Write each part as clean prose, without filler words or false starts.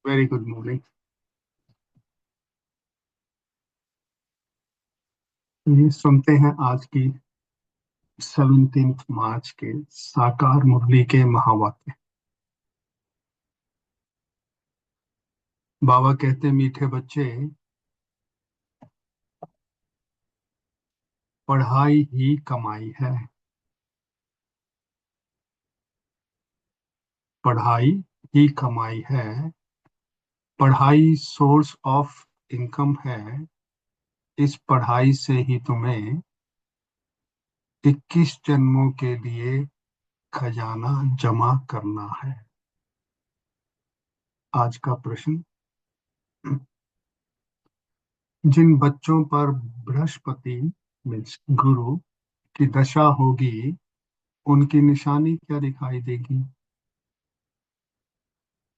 Very good morning. ये सुनते हैं आज की 17 मार्च के साकार मुरली के महावाक्य। बाबा कहते, मीठे बच्चे, पढ़ाई ही कमाई है। पढ़ाई ही कमाई है। पढ़ाई सोर्स ऑफ इनकम है। इस पढ़ाई से ही तुम्हें 21 जन्मों के लिए खजाना जमा करना है। आज का प्रश्न, जिन बच्चों पर बृहस्पति मीन्स गुरु की दशा होगी, उनकी निशानी क्या दिखाई देगी?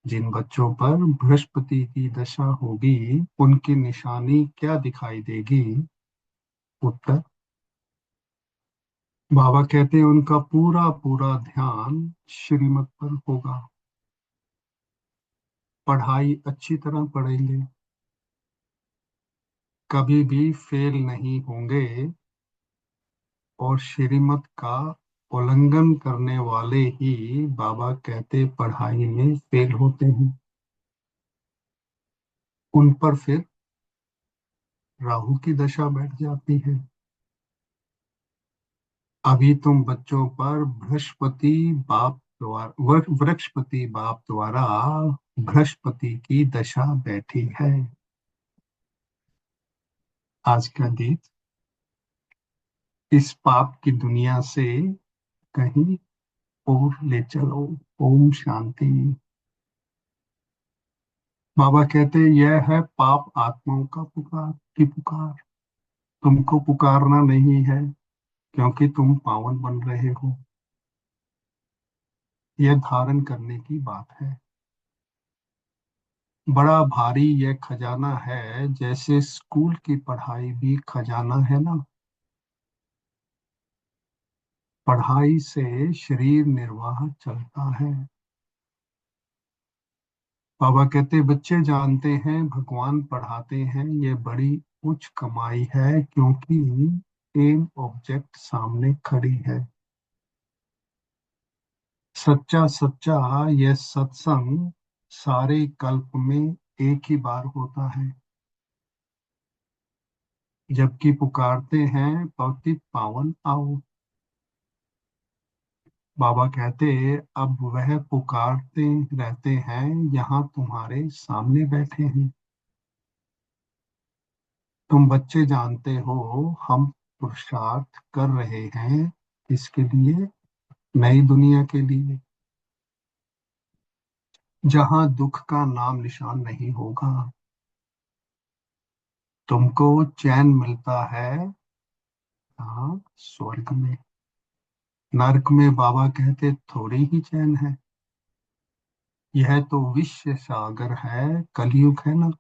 जिन बच्चों पर बृहस्पति की दशा होगी, उनकी निशानी क्या दिखाई देगी? उत्तर, बाबा कहते हैं उनका पूरा पूरा ध्यान श्रीमत पर होगा। पढ़ाई अच्छी तरह पढ़ेंगे, कभी भी फेल नहीं होंगे, और श्रीमत का उल्लंघन करने वाले ही बाबा कहते पढ़ाई में फेल होते हैं। उन पर फिर राहु की दशा बैठ जाती है। अभी तुम बच्चों पर बृहस्पति बाप द्वारा बृहस्पति की दशा बैठी है। आज का गीत, इस पाप की दुनिया से कहीं और ले चलो। ओम शांति। बाबा कहते यह है पाप आत्माओं का पुकार। तुमको पुकारना नहीं है, क्योंकि तुम पावन बन रहे हो। यह धारण करने की बात है। बड़ा भारी यह खजाना है, जैसे स्कूल की पढ़ाई भी खजाना है ना। पढ़ाई से शरीर निर्वाह चलता है। बाबा कहते बच्चे जानते हैं भगवान पढ़ाते हैं, ये बड़ी उच्च कमाई है, क्योंकि एम ऑब्जेक्ट सामने खड़ी है। सच्चा सच्चा यह सत्संग सारे कल्प में एक ही बार होता है, जबकि पुकारते हैं पतित पावन आओ। बाबा कहते अब वह पुकारते रहते हैं, यहाँ तुम्हारे सामने बैठे हैं। तुम बच्चे जानते हो हम पुरुषार्थ कर रहे हैं, इसके लिए, नई दुनिया के लिए, जहाँ दुख का नाम निशान नहीं होगा। तुमको चैन मिलता है, हाँ, स्वर्ग में। नरक में बाबा कहते थोड़ी ही चैन है। यह तो विश्व सागर है, कलयुग है ना।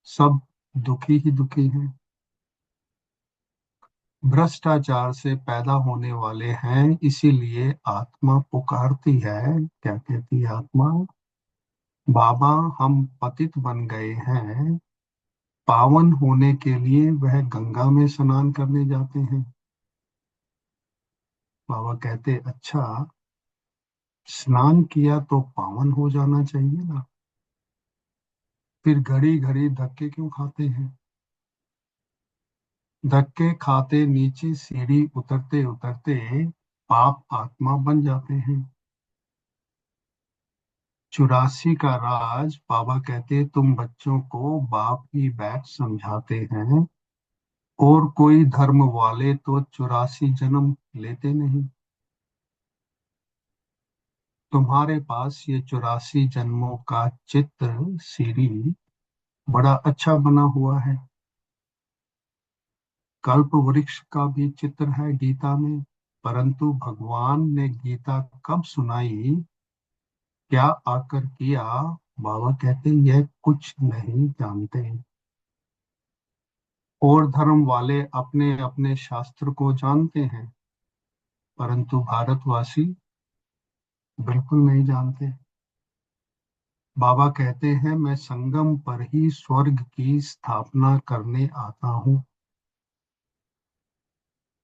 सब दुखी ही दुखी हैं। भ्रष्टाचार से पैदा होने वाले हैं, इसीलिए आत्मा पुकारती है। क्या कहती है आत्मा? बाबा हम पतित बन गए हैं, पावन होने के लिए वह गंगा में स्नान करने जाते हैं। बाबा कहते अच्छा, स्नान किया तो पावन हो जाना चाहिए ना, फिर घड़ी घड़ी धक्के क्यों खाते हैं? धक्के खाते नीचे सीढ़ी उतरते उतरते पाप आत्मा बन जाते हैं। 84 का राज, बाबा कहते तुम बच्चों को बाप ही बैठ समझाते हैं, और कोई धर्म वाले तो 84 जन्म लेते नहीं। तुम्हारे पास ये 84 जन्मों का चित्र सीढ़ी बड़ा अच्छा बना हुआ है। कल्प वृक्ष का भी चित्र है गीता में, परंतु भगवान ने गीता कब सुनाई, क्या आकर किया? बाबा कहते यह कुछ नहीं जानते। और धर्म वाले अपने अपने शास्त्र को जानते हैं, परंतु भारतवासी बिल्कुल नहीं जानते। बाबा कहते हैं मैं संगम पर ही स्वर्ग की स्थापना करने आता हूँ।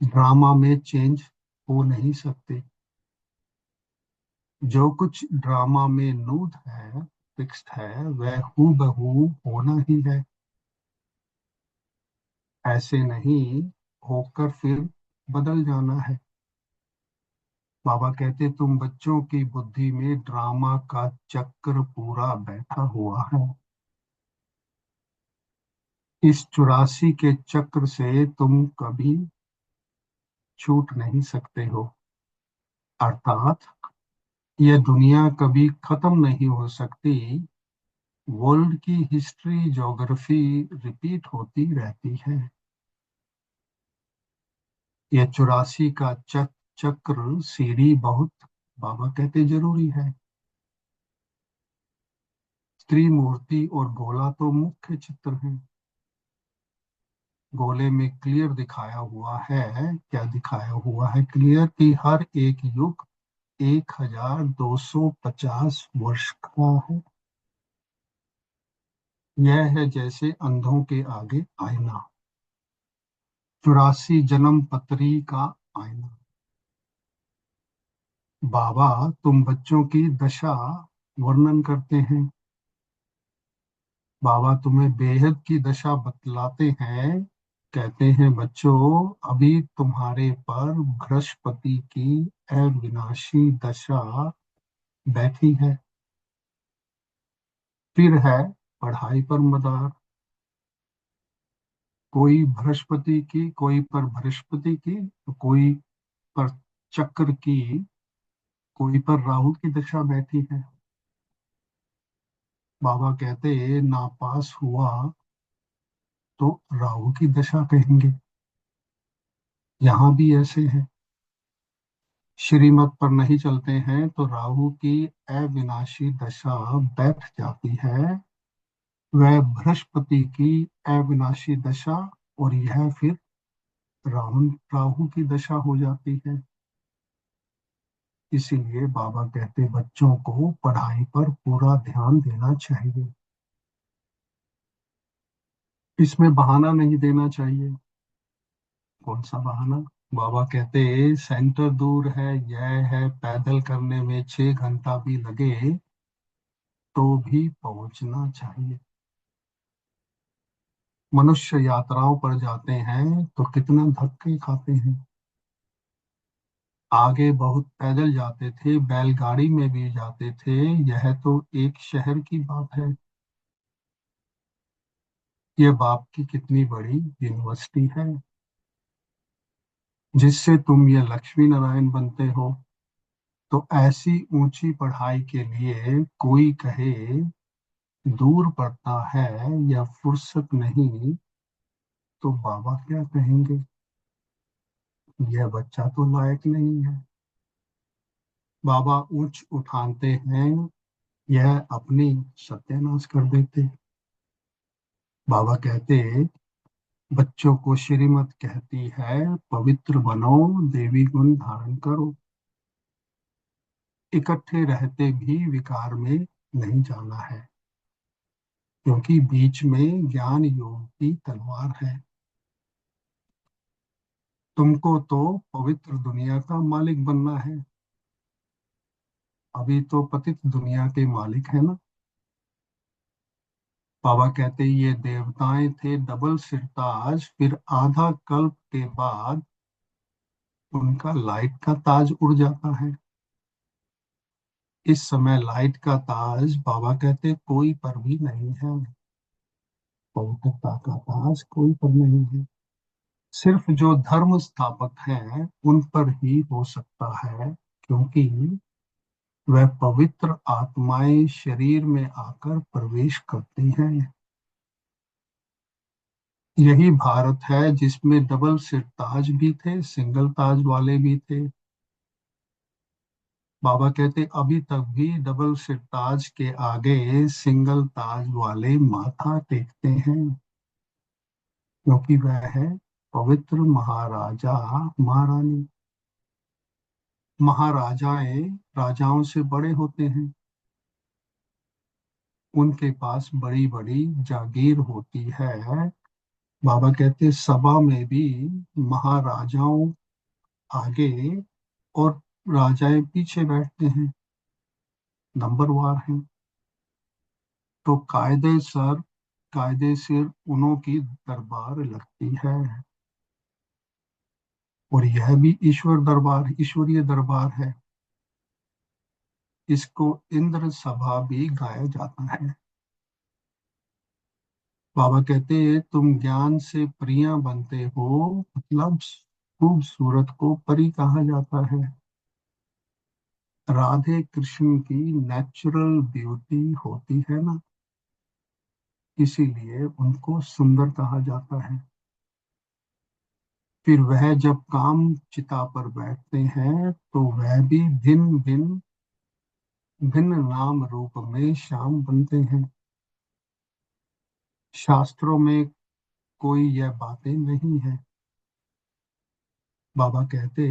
ड्रामा में चेंज हो नहीं सकते। जो कुछ ड्रामा में नूड है, फिक्स्ड है, वह हूबहू होना ही है। ऐसे नहीं होकर फिर बदल जाना है। बाबा कहते तुम बच्चों की बुद्धि में ड्रामा का चक्र पूरा बैठा हुआ है। इस 84 के चक्र से तुम कभी छूट नहीं सकते हो। अर्थात यह दुनिया कभी खत्म नहीं हो सकती। वर्ल्ड की हिस्ट्री ज्योग्राफी रिपीट होती रहती है। यह 84 का चक्र सीढ़ी बहुत, बाबा कहते जरूरी है। स्त्री मूर्ति और गोला तो मुख्य चित्र हैं। गोले में क्लियर दिखाया हुआ है, क्या दिखाया हुआ है क्लियर, कि हर एक युग 1250 वर्ष का है। यह है जैसे अंधों के आगे आईना। 84 जन्म पत्री का आईना। बाबा तुम बच्चों की दशा वर्णन करते हैं। बाबा तुम्हें बेहद की दशा बतलाते हैं। कहते हैं बच्चों, अभी तुम्हारे पर बृहस्पति की अविनाशी दशा बैठी है। फिर है पढ़ाई पर मदार। कोई बृहस्पति की, कोई पर बृहस्पति की, तो कोई पर चक्र की, कोई पर राहु की दशा बैठी है। बाबा कहते नापास हुआ तो राहु की दशा कहेंगे। यहाँ भी ऐसे है। श्रीमत पर नहीं चलते हैं तो राहु की अविनाशी दशा बैठ जाती है। वह बृहस्पति की अविनाशी दशा, और यह फिर राहु राहु की दशा हो जाती है। इसीलिए बाबा कहते बच्चों को पढ़ाई पर पूरा ध्यान देना चाहिए। इसमें बहाना नहीं देना चाहिए। कौन सा बहाना? बाबा कहते सेंटर दूर है, यह है पैदल करने में 6 घंटा भी लगे तो भी पहुंचना चाहिए। मनुष्य यात्राओं पर जाते हैं तो कितना धक्के खाते हैं। आगे बहुत पैदल जाते थे, बैलगाड़ी में भी जाते थे। यह तो एक शहर की बात है। यह बाप की कितनी बड़ी यूनिवर्सिटी है, जिससे तुम ये लक्ष्मी नारायण बनते हो। तो ऐसी ऊंची पढ़ाई के लिए कोई कहे दूर पड़ता है या फुर्सत नहीं, तो बाबा क्या कहेंगे? यह बच्चा तो लायक नहीं है। बाबा ऊंच उठाते हैं, यह अपनी सत्यानाश कर देते। बाबा कहते बच्चों को श्रीमत कहती है पवित्र बनो, देवी गुण धारण करो। इकट्ठे रहते भी विकार में नहीं जाना है, क्योंकि बीच में ज्ञान योग की तलवार है। तुमको तो पवित्र दुनिया का मालिक बनना है। अभी तो पतित दुनिया के मालिक है ना। बाबा कहते ये देवताएं थे डबल सिरताज, फिर आधा कल्प के बाद उनका लाइट का ताज उड़ जाता है। इस समय लाइट का ताज बाबा कहते कोई पर भी नहीं है। पवित्रता का ताज कोई पर नहीं है। सिर्फ जो धर्म स्थापक हैं उन पर ही हो सकता है, क्योंकि वह पवित्र आत्माएं शरीर में आकर प्रवेश करती हैं। यही भारत है जिसमें डबल सिर ताज भी थे, सिंगल ताज वाले भी थे। बाबा कहते अभी तक भी डबल सिर ताज के आगे सिंगल ताज वाले माथा टेकते हैं, क्योंकि वह है पवित्र महाराजा महारानी। महाराजाएं राजाओं से बड़े होते हैं। उनके पास बड़ी बड़ी जागीर होती है। बाबा कहते सभा में भी महाराजाओं आगे और राजाएं पीछे बैठते हैं, नंबरवार हैं। तो कायदे सिर उन्हों की दरबार लगती है। और यह भी ईश्वरीय दरबार है। इसको इंद्र सभा भी गाया जाता है। बाबा कहते हैं तुम ज्ञान से परियां बनते हो, मतलब खूबसूरत को परी कहा जाता है। राधे कृष्ण की नेचुरल ब्यूटी होती है ना, इसीलिए उनको सुंदर कहा जाता है। फिर वह जब काम चिता पर बैठते हैं तो वह भी भिन्न भिन्न भिन्न नाम रूप में श्याम बनते हैं। शास्त्रों में कोई यह बातें नहीं है। बाबा कहते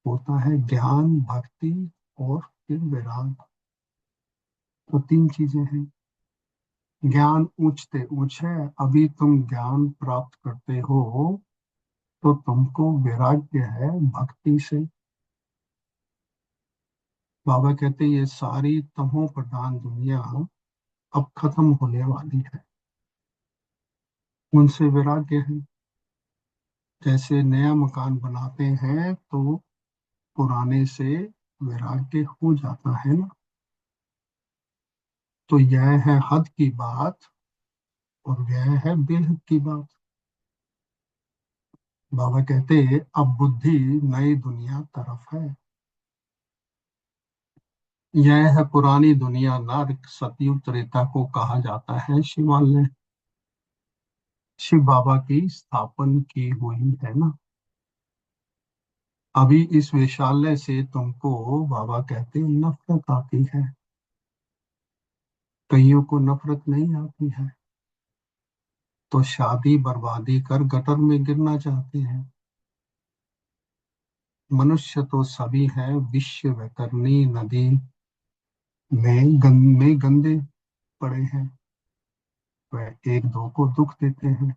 होता है ज्ञान, भक्ति और फिर वैराग। तो तीन चीजें हैं। ज्ञान ऊंचते ऊंच है। अभी तुम ज्ञान प्राप्त करते हो तो तुमको वैराग्य है भक्ति से। बाबा कहते ये सारी तमो प्रधान दुनिया अब खत्म होने वाली है, उनसे वैराग्य है। जैसे नया मकान बनाते हैं तो पुराने से वैराग्य हो जाता है ना। तो यह है हद की बात और यह है बेहद की बात। बाबा कहते अब बुद्धि नई दुनिया तरफ है। यह है पुरानी दुनिया, नरक सतयुग त्रेता को कहा जाता है। शिव बाबा की स्थापन की हुई है ना। अभी इस वैशाल्य से तुमको बाबा कहते नफरत आती है। कईयों को नफरत नहीं आती है तो शादी बर्बादी कर गटर में गिरना चाहते हैं। मनुष्य तो सभी हैं, विश्व वैतरणी नदी में गंदे पड़े हैं। वह एक दो को दुख देते हैं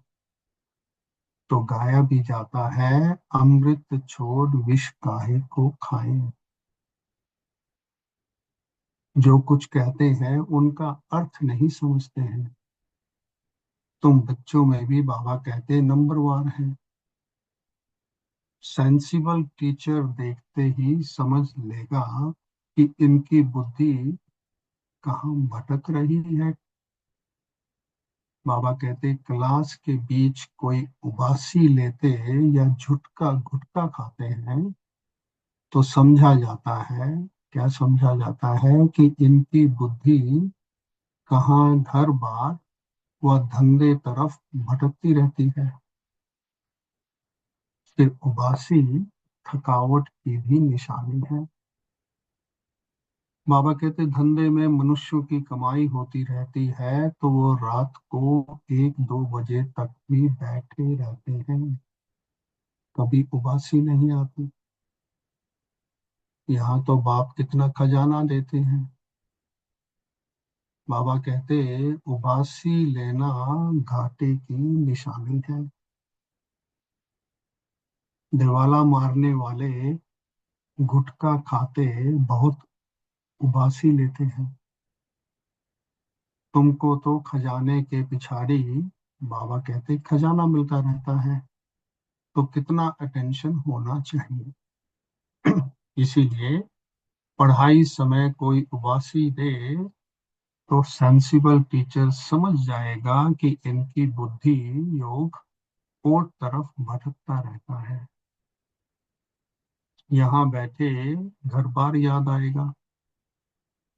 तो गाया भी जाता है, अमृत छोड़ विष काहे को खाएं। जो कुछ कहते हैं उनका अर्थ नहीं समझते हैं। तुम बच्चों में भी बाबा कहते नंबरवार हैं। सेंसिबल टीचर देखते ही समझ लेगा कि इनकी बुद्धि कहाँ भटक रही है। बाबा कहते क्लास के बीच कोई उबासी लेते या झुटका गुटखा खाते हैं तो समझा जाता है, क्या समझा जाता है कि इनकी बुद्धि कहाँ घर बार व धंधे तरफ भटकती रहती है। फिर उबासी थकावट की भी निशानी है। बाबा कहते धंधे में मनुष्यों की कमाई होती रहती है तो वो रात को 1-2 बजे तक भी बैठे रहते हैं, कभी उबासी नहीं आती। यहाँ तो बाप कितना खजाना देते हैं। बाबा कहते उबासी लेना घाटे की निशानी है। दिवाला मारने वाले गुटखा खाते बहुत उबासी लेते हैं। तुमको तो खजाने के पिछाड़ी बाबा कहते खजाना मिलता रहता है, तो कितना अटेंशन होना चाहिए। इसीलिए पढ़ाई समय कोई उबासी दे तो सेंसिबल टीचर समझ जाएगा कि इनकी बुद्धि योग और तरफ भटकता रहता है। यहाँ बैठे घर बार याद आएगा,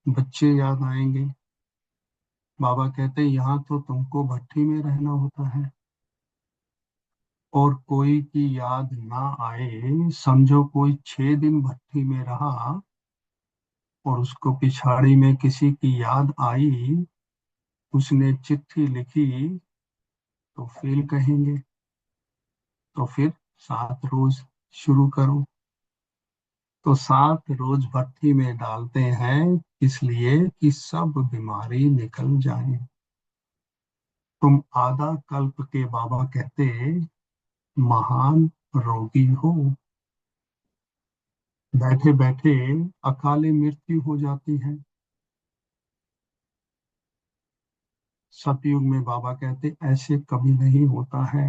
बच्चे याद आएंगे। बाबा कहते यहाँ तो तुमको भट्टी में रहना होता है और कोई की याद ना आए। समझो कोई 6 दिन भट्टी में रहा और उसको पिछाड़ी में किसी की याद आई, उसने चिट्ठी लिखी तो फेल कहेंगे। तो फिर 7 रोज शुरू करो। तो 7 रोज भट्टी में डालते हैं, इसलिए कि सब बीमारी निकल जाए। तुम आधा कल्प के बाबा कहते महान रोगी हो, बैठे बैठे अकाले मृत्यु हो जाती है। सतयुग में बाबा कहते ऐसे कभी नहीं होता है।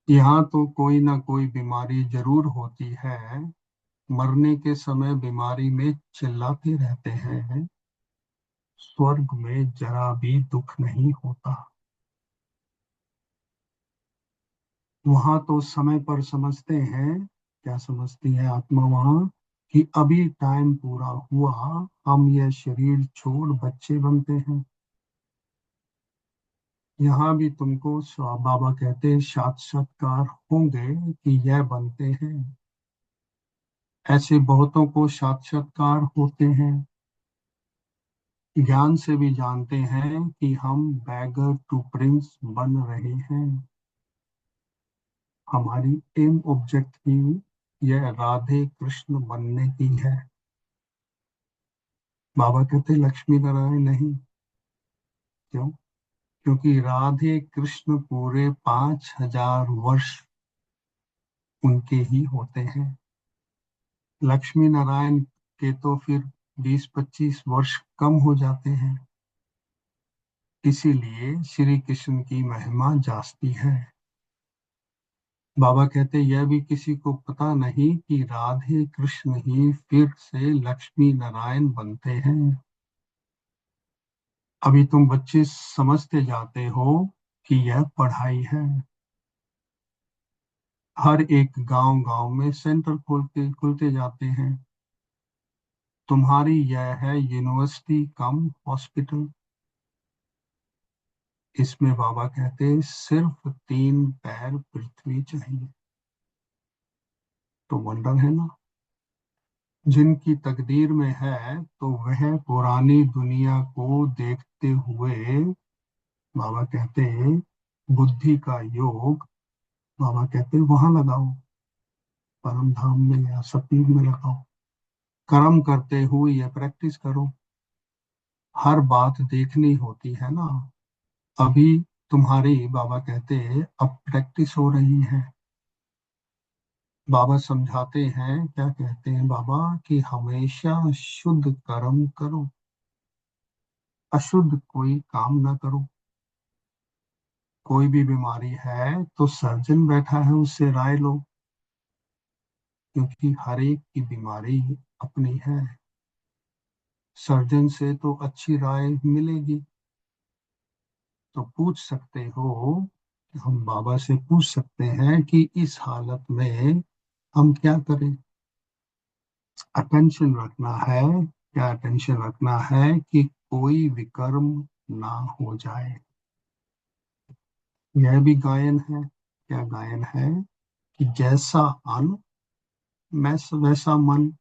यहाँ तो कोई ना कोई बीमारी जरूर होती है। मरने के समय बीमारी में चिल्लाते रहते हैं, स्वर्ग में जरा भी दुख नहीं होता। वहां तो समय पर समझते हैं, क्या समझती है आत्मा वहां, कि अभी टाइम पूरा हुआ, हम यह शरीर छोड़ बच्चे बनते हैं। यहाँ भी तुमको बाबा कहते साक्षात्कार होंगे कि यह बनते हैं। ऐसे बहुतों को साक्षात्कार होते हैं, ज्ञान से भी जानते हैं कि हम बैगर टू प्रिंस बन रहे हैं। हमारी एम ऑब्जेक्ट ही यह राधे कृष्ण बनने की है। बाबा कहते लक्ष्मी नारायण नहीं। क्यों? क्योंकि राधे कृष्ण पूरे 5,000 वर्ष उनके ही होते हैं। लक्ष्मी नारायण के तो फिर 20-25 वर्ष कम हो जाते हैं। इसीलिए श्री कृष्ण की महिमा जास्ती है। बाबा कहते यह भी किसी को पता नहीं कि राधे कृष्ण ही फिर से लक्ष्मी नारायण बनते हैं। अभी तुम बच्चे समझते जाते हो कि यह पढ़ाई है। हर एक गांव गांव में सेंटर खुलते जाते हैं। तुम्हारी यह है यूनिवर्सिटी कम हॉस्पिटल। इसमें बाबा कहते सिर्फ 3 पैर पृथ्वी चाहिए। तो वंडर है ना। जिनकी तकदीर में है तो वह पुरानी दुनिया को देखते हुए, बाबा कहते बुद्धि का योग, बाबा कहते वहां लगाओ, परम धाम में या सतयुग में लगाओ। कर्म करते हुए ये प्रैक्टिस करो। हर बात देखनी होती है ना। अभी तुम्हारी बाबा कहते अब प्रैक्टिस हो रही है। बाबा समझाते हैं, क्या कहते हैं बाबा, कि हमेशा शुद्ध कर्म करो, अशुद्ध कोई काम ना करो। कोई भी बीमारी है तो सर्जन बैठा है, उससे राय लो, क्योंकि हर एक की बीमारी अपनी है। सर्जन से तो अच्छी राय मिलेगी। तो पूछ सकते हो, हम बाबा से पूछ सकते हैं कि इस हालत में हम क्या करें। अटेंशन रखना है। क्या अटेंशन रखना है कि कोई विकर्म ना हो जाए। यह भी गायन है। क्या गायन है? कि जैसा अन्न वैसा मन।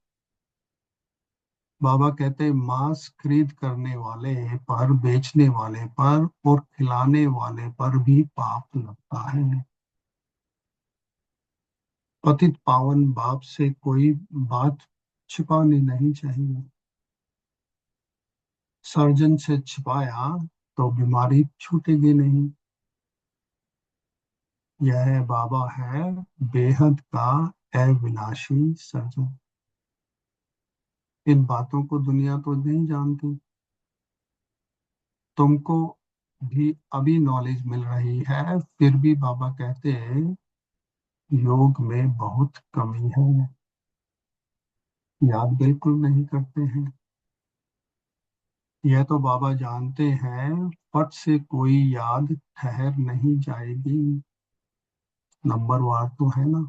बाबा कहते मांस खरीद करने वाले पर, बेचने वाले पर और खिलाने वाले पर भी पाप लगता है। पतित पावन बाप से कोई बात छिपानी नहीं चाहिए। सर्जन से छिपाया तो बीमारी छूटेगी नहीं। यह बाबा है बेहद का अविनाशी सर्जन। इन बातों को दुनिया तो नहीं जानती। तुमको भी अभी नॉलेज मिल रही है, फिर भी बाबा कहते हैं योग में बहुत कमी है। याद बिल्कुल नहीं करते हैं। यह तो बाबा जानते हैं, फट से कोई याद ठहर नहीं जाएगी। नंबर वार तो है ना।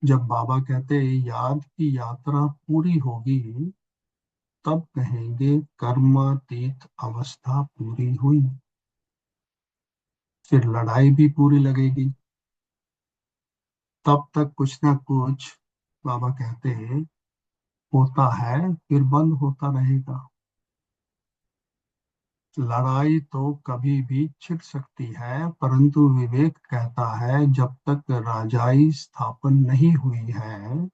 जब बाबा कहते याद की यात्रा पूरी होगी, तब कहेंगे कर्मातीत अवस्था पूरी हुई। फिर लड़ाई भी पूरी लगेगी। तब तक कुछ ना कुछ, बाबा कहते हैं, होता है, फिर बंद होता रहेगा। लड़ाई तो कभी भी छिड़ सकती है, परंतु विवेक कहता है जब तक राजाई स्थापन नहीं हुई है,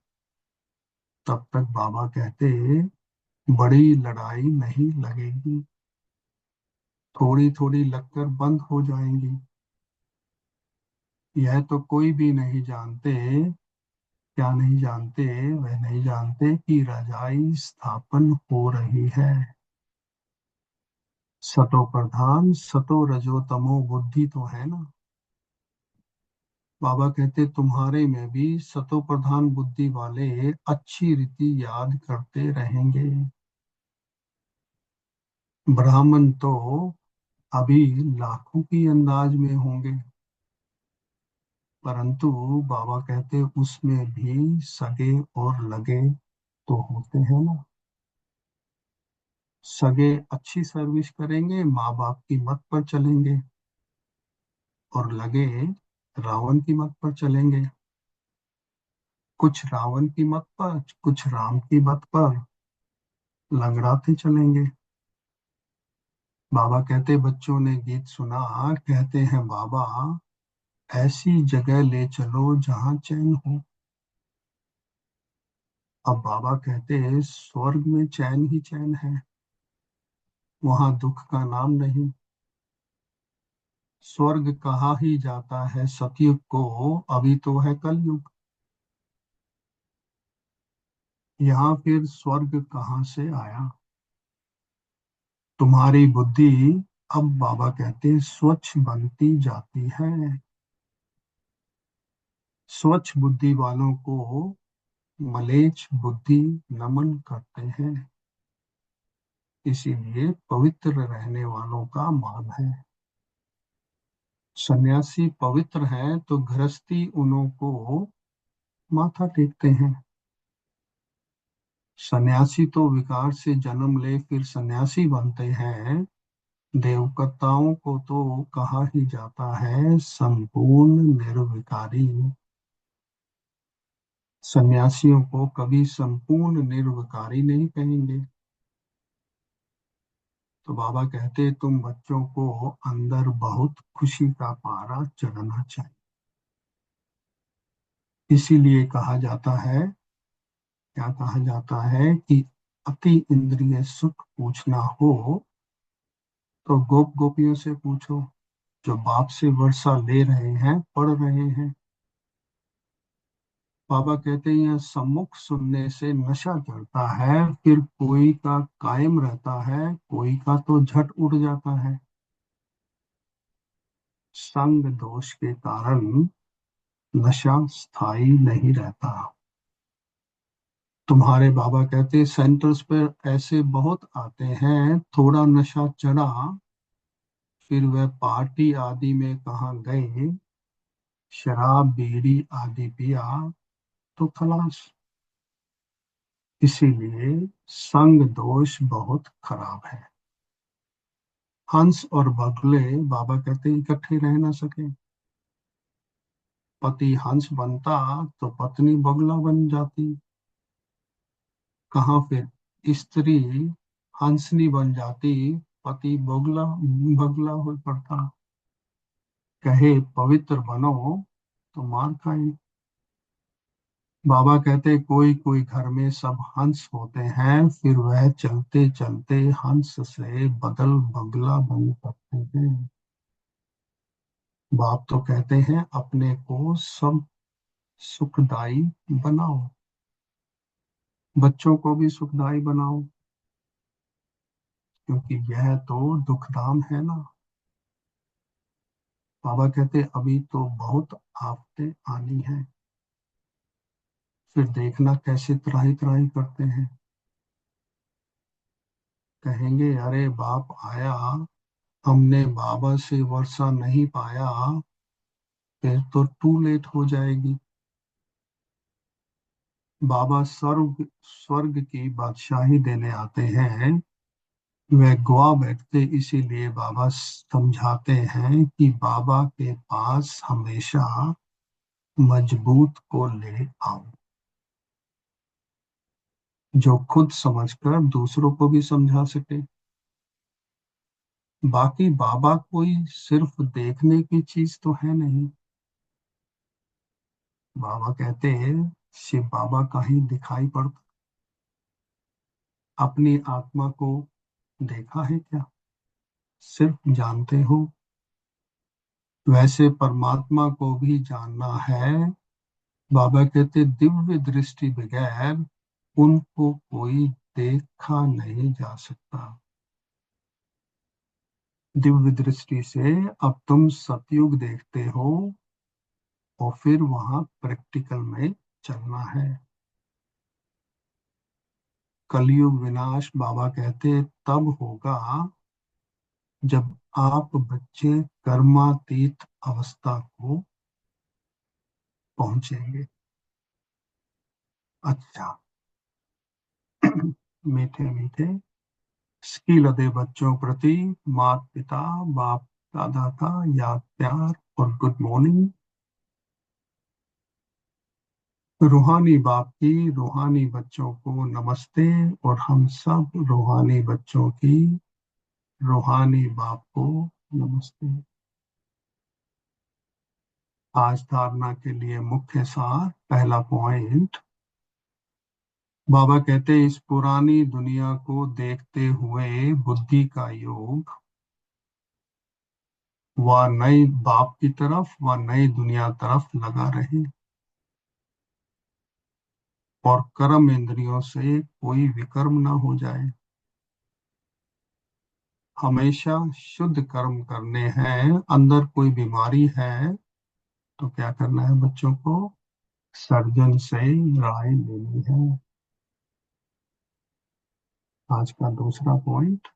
तब तक बाबा कहते बड़ी लड़ाई नहीं लगेगी, थोड़ी थोड़ी लगकर बंद हो जाएंगी। यह तो कोई भी नहीं जानते, क्या नहीं जानते, वह नहीं जानते कि रजाई स्थापन हो रही है। सतो प्रधान सतो रजो तमो बुद्धि तो है ना। बाबा कहते तुम्हारे में भी सतो प्रधान बुद्धि वाले अच्छी रीति याद करते रहेंगे। ब्राह्मण तो अभी लाखों की अंदाज में होंगे, परंतु बाबा कहते उसमें भी सगे और लगे तो होते हैं ना। सगे अच्छी सर्विस करेंगे, माँ बाप की मत पर चलेंगे, और लगे रावण की मत पर चलेंगे। कुछ रावण की मत पर, कुछ राम की मत पर लंगड़ाते चलेंगे। बाबा कहते बच्चों ने गीत सुना, कहते हैं बाबा ऐसी जगह ले चलो जहाँ चैन हो। अब बाबा कहते स्वर्ग में चैन ही चैन है, वहां दुख का नाम नहीं। स्वर्ग कहा ही जाता है सतयुग को, अभी तो है कलयुग। यहाँ फिर स्वर्ग कहाँ से आया। तुम्हारी बुद्धि अब बाबा कहते स्वच्छ बनती जाती है। स्वच्छ बुद्धि वालों को मलेच्छ बुद्धि नमन करते हैं, इसीलिए पवित्र रहने वालों का मान है। सन्यासी पवित्र हैं तो गृहस्थी उन्हों को माथा टेकते हैं। सन्यासी तो विकार से जन्म ले फिर सन्यासी बनते हैं। देवकताओं को तो कहा ही जाता है संपूर्ण निर्विकारी। सन्यासियों को कभी संपूर्ण निर्विकारी नहीं कहेंगे। तो बाबा कहते तुम बच्चों को अंदर बहुत खुशी का पारा चढ़ना चाहिए। इसीलिए कहा जाता है, क्या कहा जाता है कि अति इंद्रिय सुख पूछना हो तो गोप गोपियों से पूछो, जो बाप से वर्षा ले रहे हैं, पढ़ रहे हैं। बाबा कहते हैं यह सम्मुख सुनने से नशा चढ़ता है, फिर कोई का कायम रहता है, कोई का तो झट उड़ जाता है। संग दोष के कारण नशा स्थायी नहीं रहता। तुम्हारे बाबा कहते सेंटर्स पर ऐसे बहुत आते हैं, थोड़ा नशा चढ़ा फिर वह पार्टी आदि में कहाँ गए, शराब बीड़ी आदि पिया तो खलास। इसीलिए संग दोष बहुत खराब है। हंस और बगुले बाबा कहते इकट्ठे रह ना सके। पति हंस बनता तो पत्नी बगुला बन जाती। कहाँ फिर स्त्री हंसनी बन जाती, पति बगुला बगुला हो पड़ता। कहे पवित्र बनो तो मार खाए। बाबा कहते कोई कोई घर में सब हंस होते हैं, फिर वह चलते चलते हंस से बदल बगला बन सकते हैं। बाप तो कहते हैं अपने को सब सुखदाई बनाओ, बच्चों को भी सुखदाई बनाओ, क्योंकि यह तो दुखधाम है ना। बाबा कहते अभी तो बहुत आफतें आनी है, फिर देखना कैसे त्राही त्राही करते हैं। कहेंगे अरे बाप आया, हमने बाबा से वर्षा नहीं पाया, फिर तो टू लेट हो जाएगी। बाबा स्वर्ग स्वर्ग की बादशाही देने आते हैं, वह गवा बैठते, इसीलिए बाबा समझाते हैं कि बाबा के पास हमेशा मजबूत को ले आओ, जो खुद समझकर दूसरों को भी समझा सके। बाकी बाबा कोई सिर्फ देखने की चीज तो है नहीं। बाबा कहते हैं, शिव बाबा कहीं दिखाई पड़ता, अपनी आत्मा को देखा है क्या, सिर्फ जानते हो। वैसे परमात्मा को भी जानना है। बाबा कहते दिव्य दृष्टि बगैर उनको कोई देखा नहीं जा सकता। दिव्य दृष्टि से अब तुम सतयुग देखते हो और फिर वहां प्रैक्टिकल में चलना है। कलयुग विनाश बाबा कहते तब होगा जब आप बच्चे कर्मातीत अवस्था को पहुंचेंगे। अच्छा। मीठे मीठे स्किल दे बच्चों प्रति, माता पिता बाप दादा का याद प्यार और गुड मॉर्निंग। रूहानी बाप की रूहानी बच्चों को नमस्ते, और हम सब रूहानी बच्चों की रूहानी बाप को नमस्ते। आज धारणा के लिए मुख्य सार, पहला पॉइंट। बाबा कहते इस पुरानी दुनिया को देखते हुए बुद्धि का योग व नई बाप की तरफ व नई दुनिया तरफ लगा रहे, और कर्म इंद्रियों से कोई विकर्म न हो जाए। हमेशा शुद्ध कर्म करने हैं। अंदर कोई बीमारी है तो क्या करना है बच्चों को, सर्जन से राय लेनी है। आज का दूसरा पॉइंट,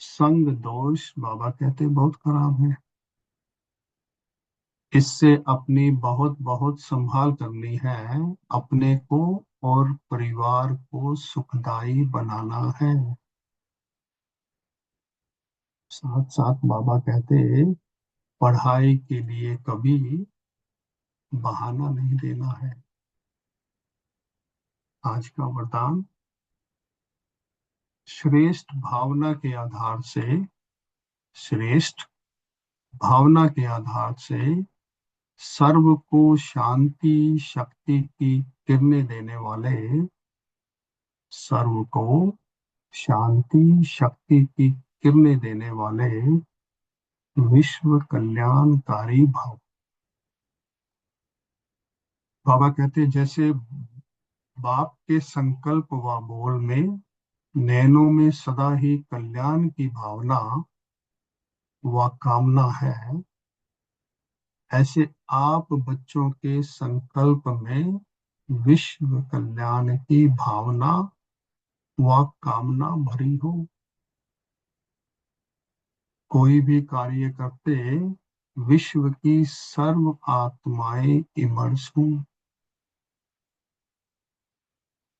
संग दोष बाबा कहते बहुत खराब है। इससे अपनी बहुत बहुत संभाल करनी है। अपने को और परिवार को सुखदाई बनाना है। साथ साथ बाबा कहते पढ़ाई के लिए कभी बहाना नहीं देना है। आज का वरदान, श्रेष्ठ भावना के आधार से, श्रेष्ठ भावना के आधार से सर्व को शांति शक्ति की किरणें देने वाले, सर्व को शांति शक्ति की किरणें देने वाले विश्व कल्याणकारी भाव। बाबा कहते जैसे बाप के संकल्प व बोल में नैनों में सदा ही कल्याण की भावना व कामना है, ऐसे आप बच्चों के संकल्प में विश्व कल्याण की भावना व कामना भरी हो। कोई भी कार्य करते विश्व की सर्व आत्माएं इमर्स हों।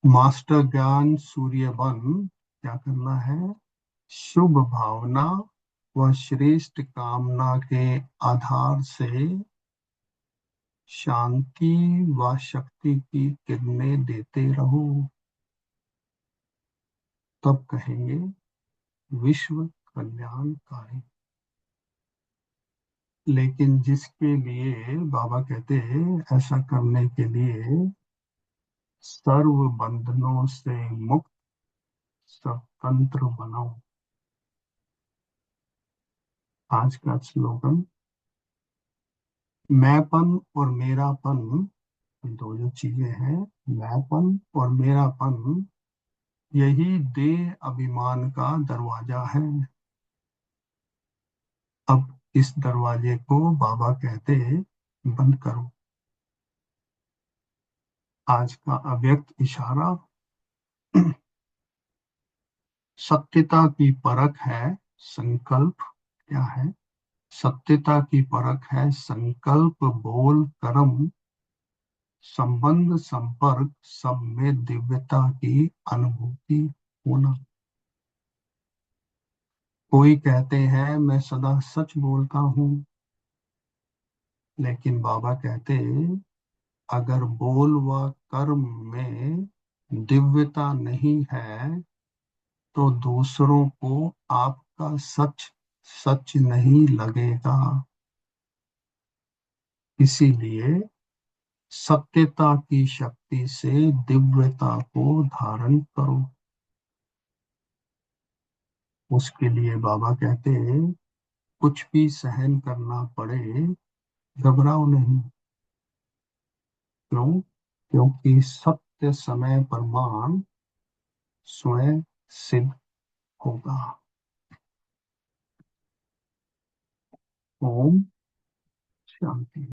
मास्टर ज्ञान सूर्य बन क्या करना है, शुभ भावना व श्रेष्ठ कामना के आधार से शांति व शक्ति की किरणें देते रहो। तब कहेंगे विश्व कल्याणकारी। लेकिन जिसके लिए बाबा कहते हैं ऐसा करने के लिए सर्व बंधनों से मुक्त स्वतंत्र बनो। आज का स्लोगन, मैंपन और मेरापन, दो जो चीजें हैं, मैंपन और मेरापन, यही देह अभिमान का दरवाजा है। अब इस दरवाजे को बाबा कहते बंद करो। आज का अव्यक्त इशारा, सत्यता की परख है संकल्प। क्या है, सत्यता की परख है संकल्प बोल कर्म संबंध संपर्क सब में दिव्यता की अनुभूति होना। कोई कहते हैं मैं सदा सच बोलता हूँ, लेकिन बाबा कहते अगर बोल व कर्म में दिव्यता नहीं है तो दूसरों को आप का सच सच नहीं लगेगा। इसीलिए सत्यता की शक्ति से दिव्यता को धारण करो। उसके लिए बाबा कहते हैं, कुछ भी सहन करना पड़े, घबराओ नहीं। क्यों? क्योंकि सत्य समय प्रमाण स्वयं सिद्ध होगा। ओम शांति।